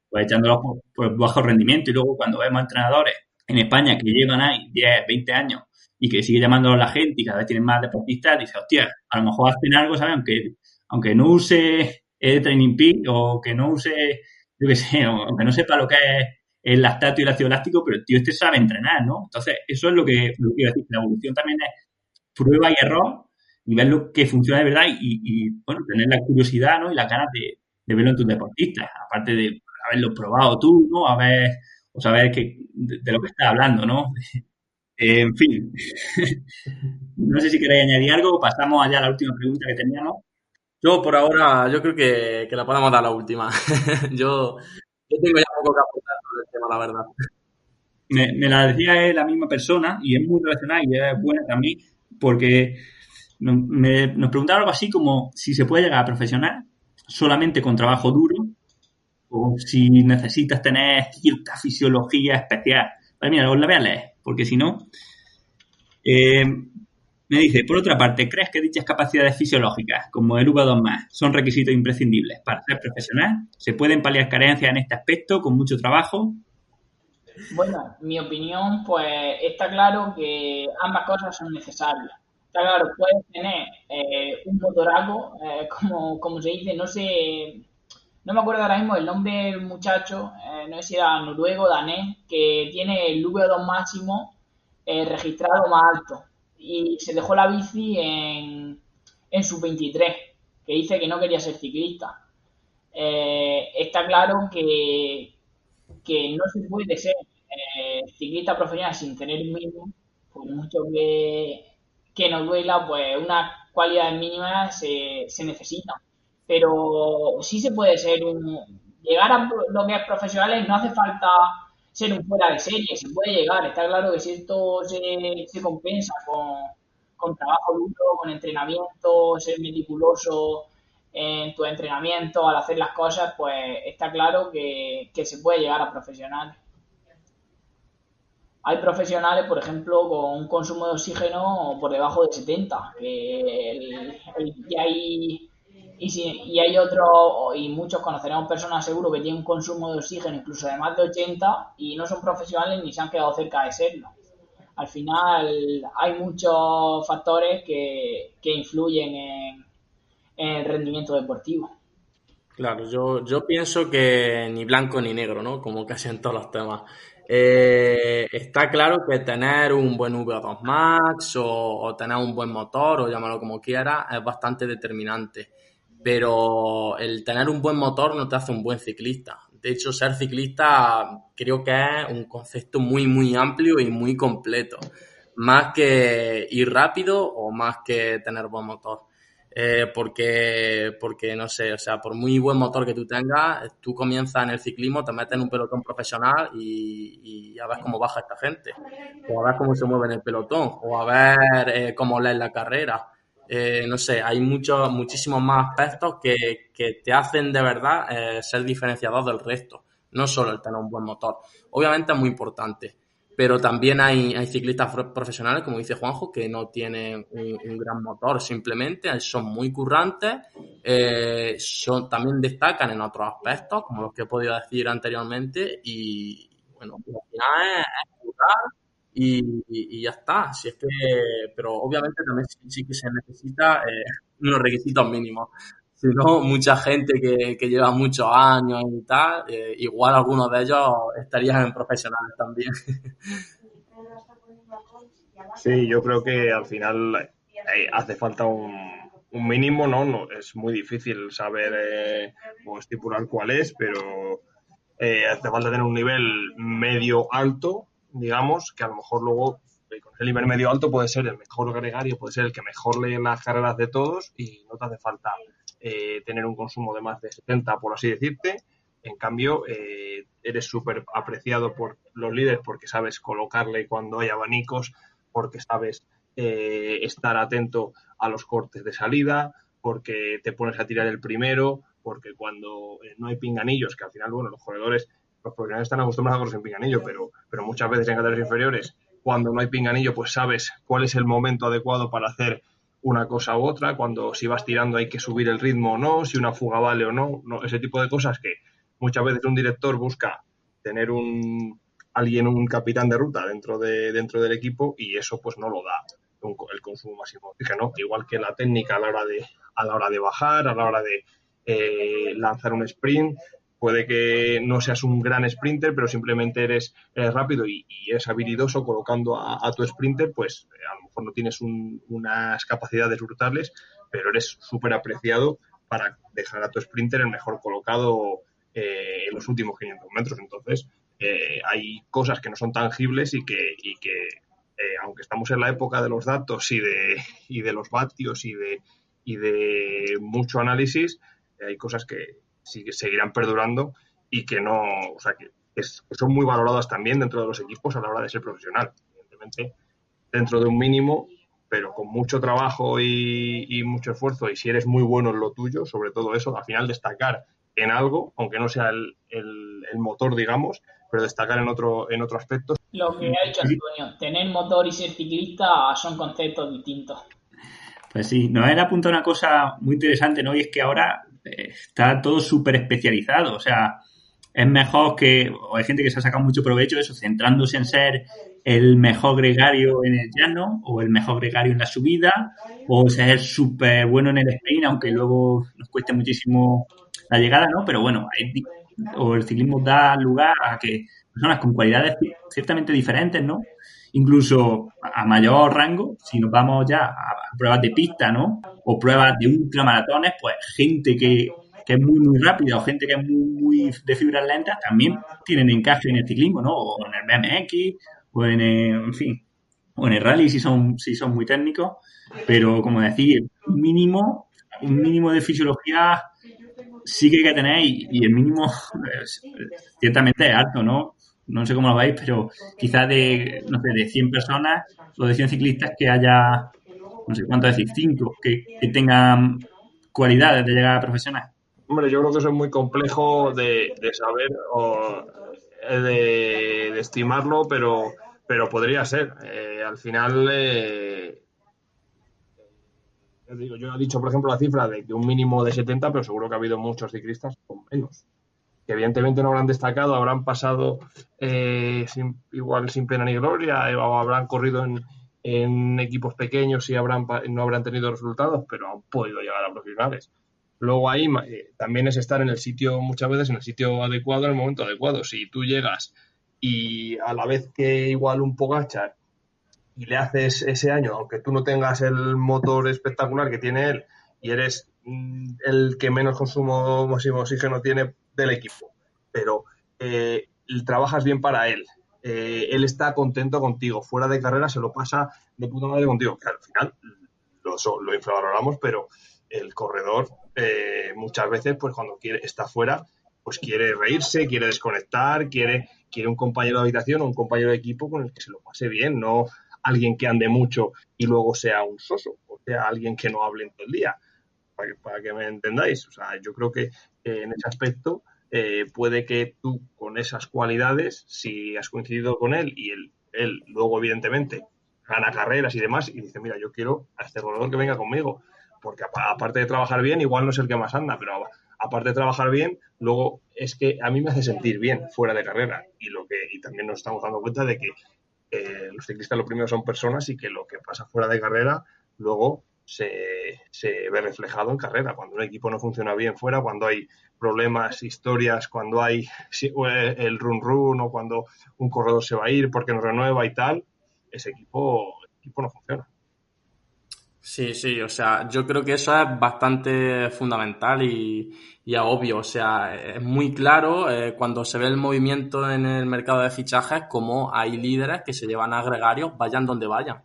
pues echándolo por bajo rendimiento. Y luego cuando vemos entrenadores en España que llevan ahí 10, 20 años y que sigue llamándolo a la gente y cada vez tienen más deportistas, dice, hostia, a lo mejor hacen algo, ¿sabes? Aunque no use el Training Peak o que no use, yo qué sé, aunque no sepa lo que es el lactato y el ácido láctico, pero el tío este sabe entrenar, ¿no? Entonces, eso es lo que quiero decir, que la evolución también es prueba y error y ver lo que funciona de verdad bueno, tener la curiosidad, ¿no? Y las ganas de verlo en tus deportistas, aparte de haberlo probado tú, ¿no? O saber de lo que estás hablando, ¿no? En fin, no sé si queréis añadir algo o pasamos allá a la última pregunta que teníamos. Yo por ahora, yo creo que la podemos dar la última. Yo tengo ya poco que aportar sobre el tema, la verdad. Me la decía la misma persona y es muy relacionada y es buena también porque nos preguntaba algo así como si se puede llegar a profesional solamente con trabajo duro o si necesitas tener cierta fisiología especial. Vale, mira, os la voy a leer, porque si no... me dice, por otra parte, ¿crees que dichas capacidades fisiológicas, como el V2+, son requisitos imprescindibles para ser profesional? ¿Se pueden paliar carencias en este aspecto con mucho trabajo? Bueno, mi opinión, pues está claro que ambas cosas son necesarias. Está claro, puedes tener un motoraco, como se dice, no me acuerdo ahora mismo el nombre del muchacho, no sé si era noruego, danés, que tiene el VO2 máximo registrado más alto y se dejó la bici en sub-23, que dice que no quería ser ciclista. Está claro que no se puede ser ciclista profesional sin tener un mínimo, por mucho que nos duela, pues unas cualidades mínimas se necesitan. Pero sí se puede ser llegar a lo que es profesionales, no hace falta ser un fuera de serie, se puede llegar. Está claro que si esto se compensa con trabajo duro, con entrenamiento, ser meticuloso en tu entrenamiento, al hacer las cosas, pues está claro que se puede llegar a profesional. Hay profesionales, por ejemplo, con un consumo de oxígeno por debajo de 70, y hay otros, y muchos conoceremos personas seguro que tienen un consumo de oxígeno incluso de más de 80 y no son profesionales ni se han quedado cerca de serlo. Al final hay muchos factores que influyen en el rendimiento deportivo. Claro, yo pienso que ni blanco ni negro, ¿no? Como casi en todos los temas. Está claro que tener un buen VO2 Max o tener un buen motor, o llámalo como quieras, es bastante determinante. Pero el tener un buen motor no te hace un buen ciclista. De hecho, ser ciclista creo que es un concepto muy, muy amplio y muy completo. Más que ir rápido o más que tener buen motor. Porque, no sé, o sea, por muy buen motor que tú tengas, tú comienzas en el ciclismo, te metes en un pelotón profesional y a ver cómo baja esta gente, o a ver cómo se mueve en el pelotón, o a ver cómo leen la carrera. No sé, hay muchísimos más aspectos que te hacen de verdad ser diferenciados del resto, no solo el tener un buen motor. Obviamente es muy importante, pero también hay ciclistas profesionales, como dice Juanjo, que no tienen un gran motor, simplemente son muy currantes, también destacan en otros aspectos, como los que he podido decir anteriormente, y bueno, al final es currar y ya está. Si es que, pero obviamente también sí que se necesita unos requisitos mínimos. Si no, mucha gente que lleva muchos años y tal, igual algunos de ellos estarían en profesionales también. Sí, yo creo que al final hace falta un mínimo, ¿no? No, es muy difícil saber o estipular cuál es, pero hace falta tener un nivel medio alto, digamos, que a lo mejor luego con el nivel medio alto puede ser el mejor gregario, puede ser el que mejor lee las carreras de todos y no te hace falta tener un consumo de más de 70, por así decirte. En cambio, eres súper apreciado por los líderes porque sabes colocarle cuando hay abanicos, porque sabes estar atento a los cortes de salida, porque te pones a tirar el primero, porque cuando no hay pinganillos, que al final, bueno, los corredores, los profesionales están acostumbrados a correr sin pinganillo, pero muchas veces en categorías inferiores, cuando no hay pinganillo, pues sabes cuál es el momento adecuado para hacer una cosa u otra, cuando si vas tirando hay que subir el ritmo o no, si una fuga vale o no, ese tipo de cosas que muchas veces un director busca tener un capitán de ruta dentro del equipo y eso pues no lo da el consumo máximo de oxígeno, igual que la técnica a la hora de bajar, a la hora de lanzar un sprint. Puede que no seas un gran sprinter, pero simplemente eres rápido y eres habilidoso colocando a tu sprinter, pues a lo mejor no tienes unas capacidades brutales, pero eres súper apreciado para dejar a tu sprinter el mejor colocado en los últimos 500 metros. Entonces, hay cosas que no son tangibles y que aunque estamos en la época de los datos y de los vatios y de mucho análisis, hay cosas que sí que seguirán perdurando y que no, o sea, que son muy valoradas también dentro de los equipos a la hora de ser profesional. Evidentemente, dentro de un mínimo, pero con mucho trabajo y mucho esfuerzo, y si eres muy bueno en lo tuyo, sobre todo eso, al final destacar en algo, aunque no sea el motor, digamos, pero destacar en otro aspecto. Lo que ha dicho Antonio, tener motor y ser ciclista son conceptos distintos. Pues sí, nos han apuntado una cosa muy interesante, ¿no? Y es que ahora está todo súper especializado. O sea, es mejor o hay gente que se ha sacado mucho provecho de eso, centrándose en ser el mejor gregario en el llano o el mejor gregario en la subida o ser súper bueno en el sprint, aunque luego nos cueste muchísimo la llegada no, pero bueno, o el ciclismo da lugar a que personas con cualidades ciertamente diferentes, ¿no? Incluso a mayor rango, si nos vamos ya a pruebas de pista, ¿no? O pruebas de ultramaratones, pues gente que es muy, muy rápida o gente que es muy, muy de fibras lentas también tienen encaje en el ciclismo, ¿no? O en el BMX, o en fin, o en el rally si son muy técnicos, pero como decir, un mínimo de fisiología sí que hay que tener y el mínimo ciertamente es alto, ¿no? No sé cómo lo veis, pero quizás no sé, de 100 personas o de 100 ciclistas que haya, no sé cuánto decir, 5 que tengan cualidades de llegar a profesional. Hombre, yo creo que eso es muy complejo de saber o de estimarlo, pero podría ser. Al final, ya digo, yo he dicho, por ejemplo, la cifra de que un mínimo de 70, pero seguro que ha habido muchos ciclistas con menos, que evidentemente no habrán destacado, habrán pasado igual sin pena ni gloria, o habrán corrido en equipos pequeños y no habrán tenido resultados, pero han podido llegar a profesionales. Luego ahí también es estar en el sitio, muchas veces en el sitio adecuado, en el momento adecuado. Si tú llegas y a la vez que igual un Pogačar y le haces ese año, aunque tú no tengas el motor espectacular que tiene él y eres el que menos consumo máximo de oxígeno tiene del equipo, pero trabajas bien para él, él está contento contigo, fuera de carrera se lo pasa de puta madre contigo, que al final lo infravaloramos, pero el corredor muchas veces pues cuando está fuera pues quiere reírse, quiere desconectar, quiere un compañero de habitación o un compañero de equipo con el que se lo pase bien, no alguien que ande mucho y luego sea un soso, o sea alguien que no hable en todo el día, para que me entendáis. O sea, yo creo que en ese aspecto puede que tú con esas cualidades, si has coincidido con él y él luego evidentemente gana carreras y demás y dice, mira, yo quiero a este corredor que venga conmigo, porque aparte de trabajar bien, igual no es el que más anda, pero aparte de trabajar bien, luego es que a mí me hace sentir bien fuera de carrera y también nos estamos dando cuenta de que los ciclistas lo primero son personas y que lo que pasa fuera de carrera luego se ve reflejado en carrera. Cuando un equipo no funciona bien fuera, cuando hay problemas, historias, cuando hay el run o cuando un corredor se va a ir porque no renueva y tal, ese equipo no funciona. Sí, sí, o sea, yo creo que eso es bastante fundamental y es obvio, o sea, es muy claro cuando se ve el movimiento en el mercado de fichajes como hay líderes que se llevan a gregarios vayan donde vayan.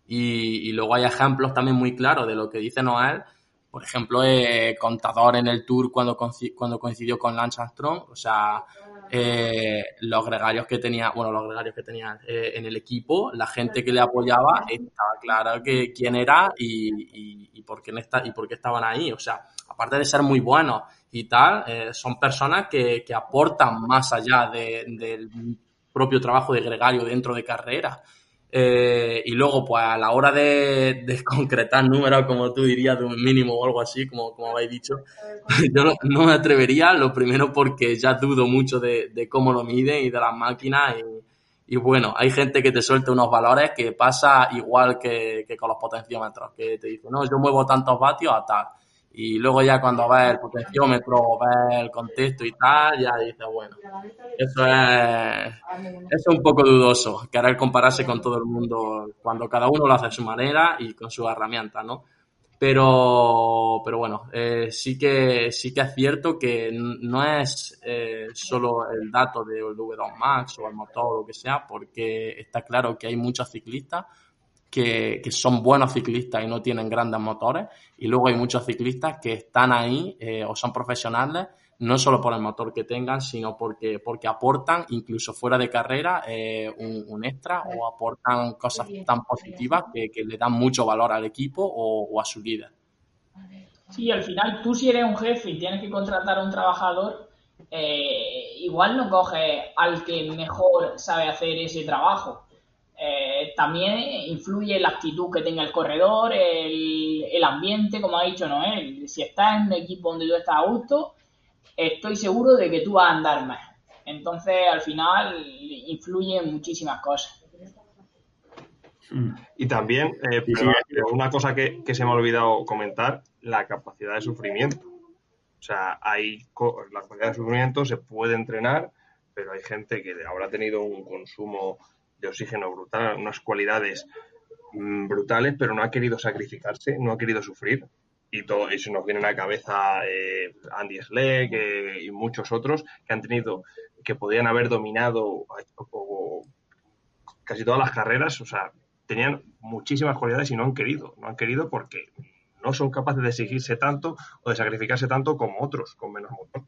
Y luego hay ejemplos también muy claros de lo que dice Noel, por ejemplo, Contador en el Tour cuando coincidió con Lance Armstrong, o sea, los gregarios que tenía en el equipo, la gente que le apoyaba, estaba claro que quién era y por qué estaban ahí. O sea, aparte de ser muy buenos y tal, son personas que aportan más allá del propio trabajo de gregario dentro de carrera. Y luego, pues a la hora de concretar números, como tú dirías, de un mínimo o algo así, como habéis dicho, yo no me atrevería, lo primero porque ya dudo mucho de cómo lo miden y de las máquinas y bueno, hay gente que te suelta unos valores que pasa igual que con los potenciómetros, que te dice, no, yo muevo tantos vatios a tal. Y luego ya cuando ves el potenciómetro, ves el contexto y tal, ya dices, bueno, eso es un poco dudoso, querer compararse con todo el mundo cuando cada uno lo hace a su manera y con sus herramientas, ¿no? Pero bueno, sí que es cierto que no es solo el dato del V2 Max o el motor o lo que sea, porque está claro que hay muchos ciclistas que son buenos ciclistas y no tienen grandes motores, y luego hay muchos ciclistas que están ahí o son profesionales no solo por el motor que tengan, sino porque aportan, incluso fuera de carrera, un extra o aportan cosas tan positivas que le dan mucho valor al equipo o a su líder. Sí, al final tú si eres un jefe y tienes que contratar a un trabajador, igual no coges al que mejor sabe hacer ese trabajo. También influye la actitud que tenga el corredor, el ambiente, como ha dicho Noel. Si estás en un equipo donde tú estás a gusto, estoy seguro de que tú vas a andar más. Entonces, al final, influyen muchísimas cosas. Y también, una cosa que se me ha olvidado comentar, la capacidad de sufrimiento. O sea, la cualidad de sufrimiento se puede entrenar, pero hay gente que habrá tenido un consumo de oxígeno brutal, unas cualidades brutales, pero no ha querido sacrificarse, no ha querido sufrir. Y todo eso nos viene a la cabeza Andy Schleck y muchos otros que podían haber dominado casi todas las carreras, o sea, tenían muchísimas cualidades y no han querido porque no son capaces de exigirse tanto o de sacrificarse tanto como otros con menos motor.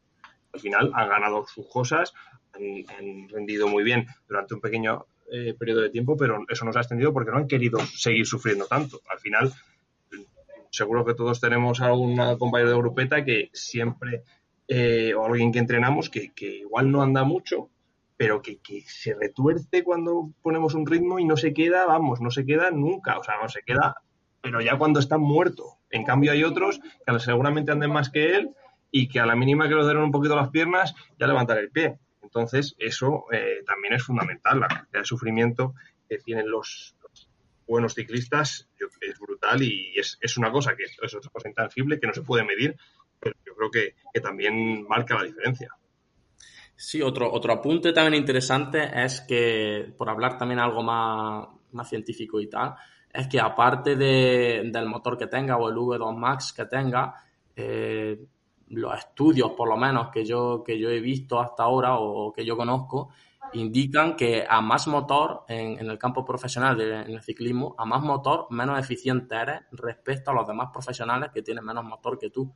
Al final han ganado sus cosas, han rendido muy bien durante un pequeño periodo de tiempo, pero eso no se ha extendido porque no han querido seguir sufriendo tanto. Al final, seguro que todos tenemos a un compañero de grupeta que siempre, o alguien que entrenamos, que igual no anda mucho, pero que se retuerce cuando ponemos un ritmo y no se queda nunca, o sea, no se queda, pero ya cuando está muerto. En cambio hay otros que seguramente anden más que él y que a la mínima que lo den un poquito las piernas, ya levantar el pie. Entonces, eso también es fundamental. La cantidad de sufrimiento que tienen los buenos ciclistas es brutal y es una cosa que es otra cosa intangible que no se puede medir, pero yo creo que también marca la diferencia. Sí, otro apunte también interesante es que, por hablar también algo más científico y tal, es que aparte del motor que tenga o el V2 Max que tenga, los estudios, por lo menos, que yo he visto hasta ahora o que yo conozco, indican que a más motor en el campo profesional, en el ciclismo, a más motor, menos eficiente eres respecto a los demás profesionales que tienen menos motor que tú.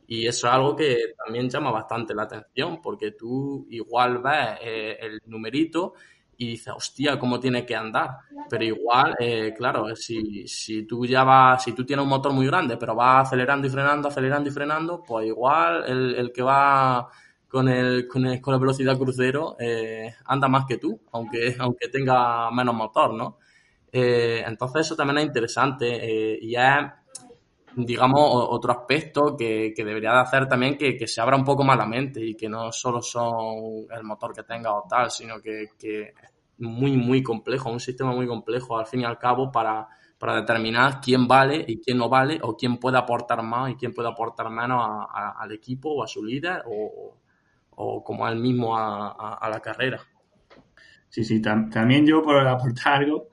Y eso es algo que también llama bastante la atención, porque tú igual ves el numerito y dices, hostia, ¿cómo tiene que andar? Pero igual, claro, si tú tienes un motor muy grande, pero vas acelerando y frenando, pues igual el que va con la velocidad crucero anda más que tú, aunque tenga menos motor, ¿no? Entonces eso también es interesante y es, digamos, otro aspecto que debería de hacer también que se abra un poco más la mente y que no solo son el motor que tenga o tal, sino que es muy, muy complejo, un sistema muy complejo al fin y al cabo para determinar quién vale y quién no vale o quién puede aportar más y quién puede aportar menos al equipo o a su líder o como a él mismo a la carrera. Sí, también yo por aportar algo,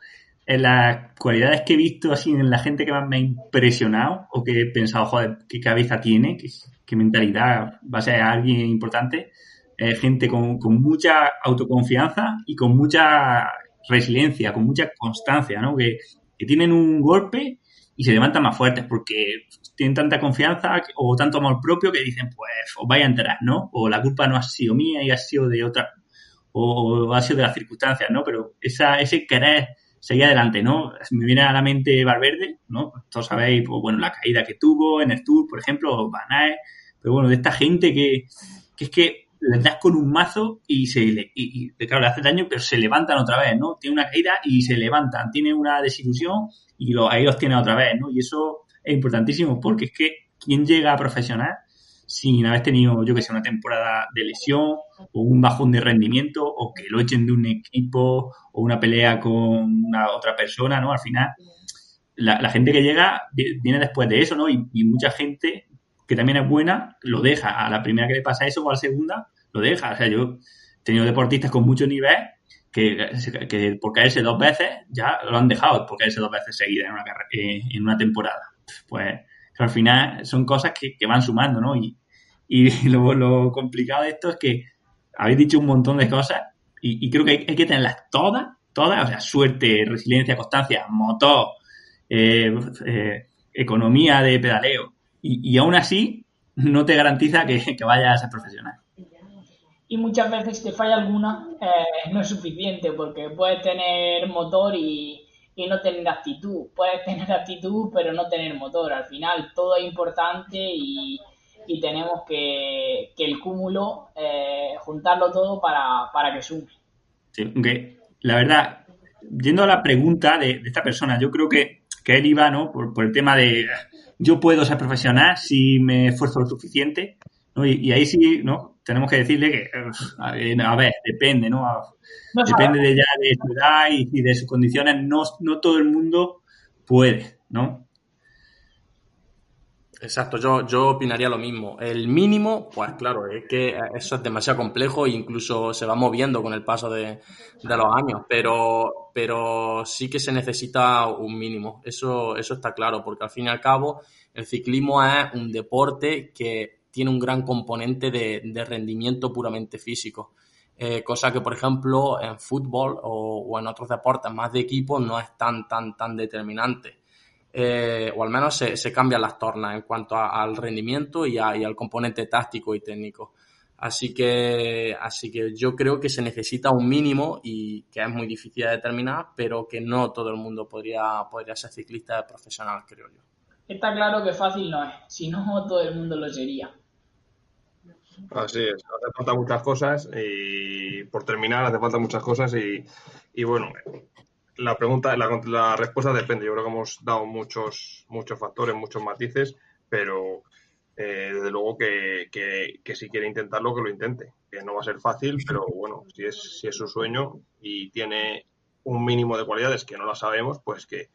en las cualidades que he visto así en la gente que más me ha impresionado o que he pensado, joder, qué cabeza tiene, qué mentalidad, va a ser alguien importante, gente con mucha autoconfianza y con mucha resiliencia, con mucha constancia, ¿no? Que tienen un golpe y se levantan más fuertes porque tienen tanta confianza o tanto amor propio que dicen, pues os vais a enterar, ¿no? O la culpa no ha sido mía y ha sido de otra, o ha sido de las circunstancias, ¿no? Pero ese querer seguir adelante, ¿no? Me viene a la mente Valverde, ¿no? Todos sabéis, pues, bueno, la caída que tuvo en el Tour, por ejemplo, o Van Aert, pero bueno, de esta gente que es que les das con un mazo y claro, le hace daño, pero se levantan otra vez, ¿no? Tiene una caída y se levantan, tiene una desilusión y ahí los tiene otra vez, ¿no? Y eso es importantísimo porque es que quien llega a profesional sin haber tenido, yo que sé, una temporada de lesión o un bajón de rendimiento o que lo echen de un equipo o una pelea con una otra persona, ¿no? Al final, la gente que llega viene después de eso, ¿no? Y mucha gente que también es buena lo deja. A la primera que le pasa eso o a la segunda, lo deja. O sea, yo he tenido deportistas con mucho nivel que por caerse 2 veces ya lo han dejado por caerse 2 veces seguidas en una temporada. Pues al final son cosas que van sumando, ¿no? Y lo complicado de esto es que habéis dicho un montón de cosas y creo que hay que tenerlas todas, o sea, suerte, resiliencia, constancia, motor, economía de pedaleo y aún así no te garantiza que vayas a ser profesional. Y muchas veces si te falla alguna, no es suficiente porque puedes tener motor y no tener actitud. Puedes tener actitud pero no tener motor. Al final todo es importante y tenemos que el cúmulo, juntarlo todo para que sume. Sí, aunque la verdad, yendo a la pregunta de esta persona, yo creo que él iba, ¿no? Por el tema de yo puedo ser profesional si me esfuerzo lo suficiente, ¿no? Y ahí sí, ¿no? Tenemos que decirle que, a ver, depende, ¿no? Depende de su edad y de sus condiciones. No todo el mundo puede, ¿no? Exacto, yo opinaría lo mismo. El mínimo, pues claro, es que eso es demasiado complejo e incluso se va moviendo con el paso de los años, pero sí que se necesita un mínimo. Eso está claro, porque al fin y al cabo el ciclismo es un deporte que tiene un gran componente de rendimiento puramente físico. Cosa que, por ejemplo, en fútbol o en otros deportes más de equipo no es tan determinante. O al menos se cambian las tornas en cuanto al rendimiento y al componente táctico y técnico. Así que yo creo que se necesita un mínimo y que es muy difícil de determinar, pero que no todo el mundo podría ser ciclista profesional, creo yo. Está claro que fácil no es, si no todo el mundo lo sería. Así es, hace falta muchas cosas y por terminar hace falta muchas cosas y bueno, la pregunta, la respuesta depende. Yo creo que hemos dado muchos factores, muchos matices, pero desde luego que si quiere intentarlo, que lo intente. Que no va a ser fácil, pero bueno, si es su sueño y tiene un mínimo de cualidades que no las sabemos, pues que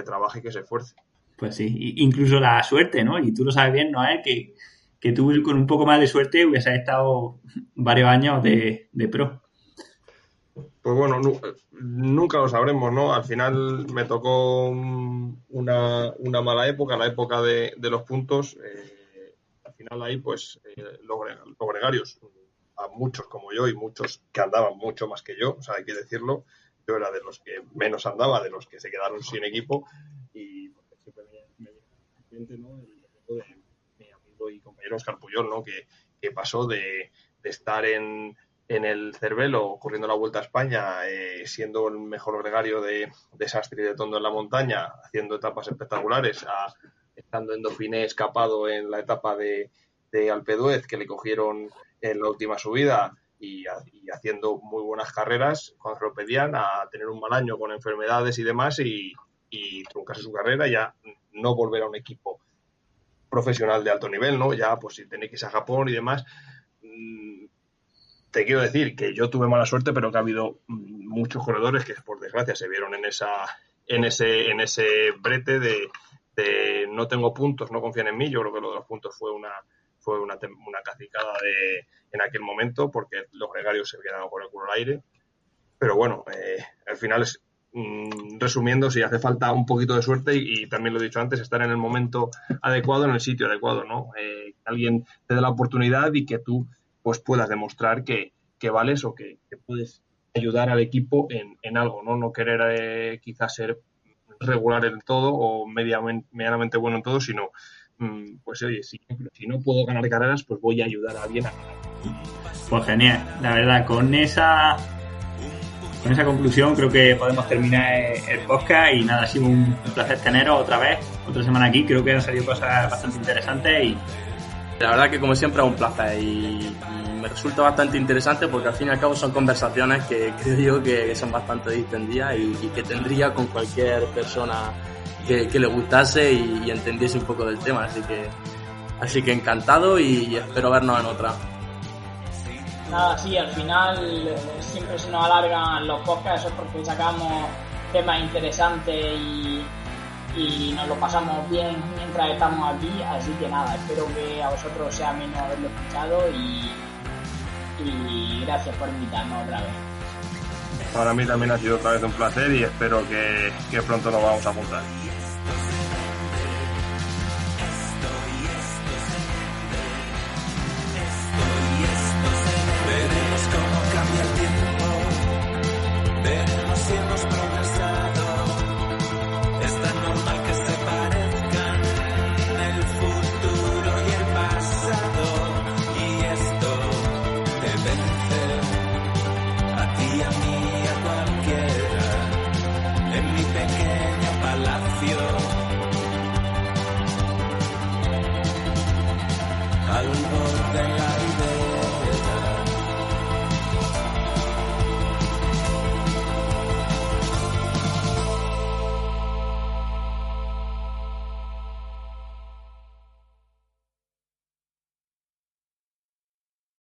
trabaje y que se esfuerce. Pues sí, incluso la suerte, ¿no? Y tú lo sabes bien, Noel, que tú con un poco más de suerte hubieses estado varios años de pro. Pues bueno, nunca lo sabremos, ¿no? Al final me tocó una mala época, la época de los puntos. Al final ahí, pues, los gregarios, a muchos como yo y muchos que andaban mucho más que yo, o sea, hay que decirlo, yo era de los que menos andaba, de los que se quedaron sin equipo y siempre me viene ¿no? El ejemplo de mi amigo y compañero Óscar Puyol, ¿no? Que pasó de estar en el Cervelo, corriendo la Vuelta a España, siendo el mejor gregario de Sastre y de Tondo en la montaña, haciendo etapas espectaculares, estando en Dauphiné escapado en la etapa de Alpe d'Huez, que le cogieron en la última subida y haciendo muy buenas carreras cuando se lo pedían, a tener un mal año con enfermedades y demás y truncarse su carrera, ya no volver a un equipo profesional de alto nivel, ¿no? Ya, pues si tenéis que irse a Japón y demás. Te quiero decir que yo tuve mala suerte, pero que ha habido muchos corredores que, por desgracia, se vieron en ese brete de no tengo puntos, no confían en mí. Yo creo que lo de los puntos fue una cacicada en aquel momento, porque los gregarios se quedaron con el culo al aire. Pero bueno, al final es, resumiendo, sí hace falta un poquito de suerte y también lo he dicho antes, estar en el momento adecuado, en el sitio adecuado, ¿no? Que alguien te dé la oportunidad y que tú pues puedas demostrar que vales o que puedes ayudar al equipo en algo, ¿no? No querer quizás ser regular en todo o medianamente bueno en todo, sino pues oye, si no puedo ganar carreras, pues voy a ayudar a alguien a ganar. Pues genial, la verdad, con esa conclusión creo que podemos terminar el podcast y nada, ha sido un placer teneros otra vez, otra semana aquí, creo que han salido cosas bastante interesantes y la verdad que como siempre es un placer y me resulta bastante interesante porque al fin y al cabo son conversaciones que creo yo que son bastante distendidas y que tendría con cualquier persona que le gustase y entendiese un poco del tema, así que encantado y espero vernos en otra. Nada, sí, al final siempre se nos alargan los podcasts, eso es porque sacamos temas interesantes y nos lo pasamos bien mientras estamos aquí, así que nada, espero que a vosotros sea menos haberlo escuchado y gracias por invitarnos otra vez. Para mí también ha sido otra vez un placer y espero que pronto nos vamos a juntar. Veremos cómo cambia el tiempo, veremos si hemos progresado. Es tan normal que se parezcan el futuro y el pasado. Y esto te vence a ti, a mí, a cualquiera. En mi pequeño palacio, al borde de la idea.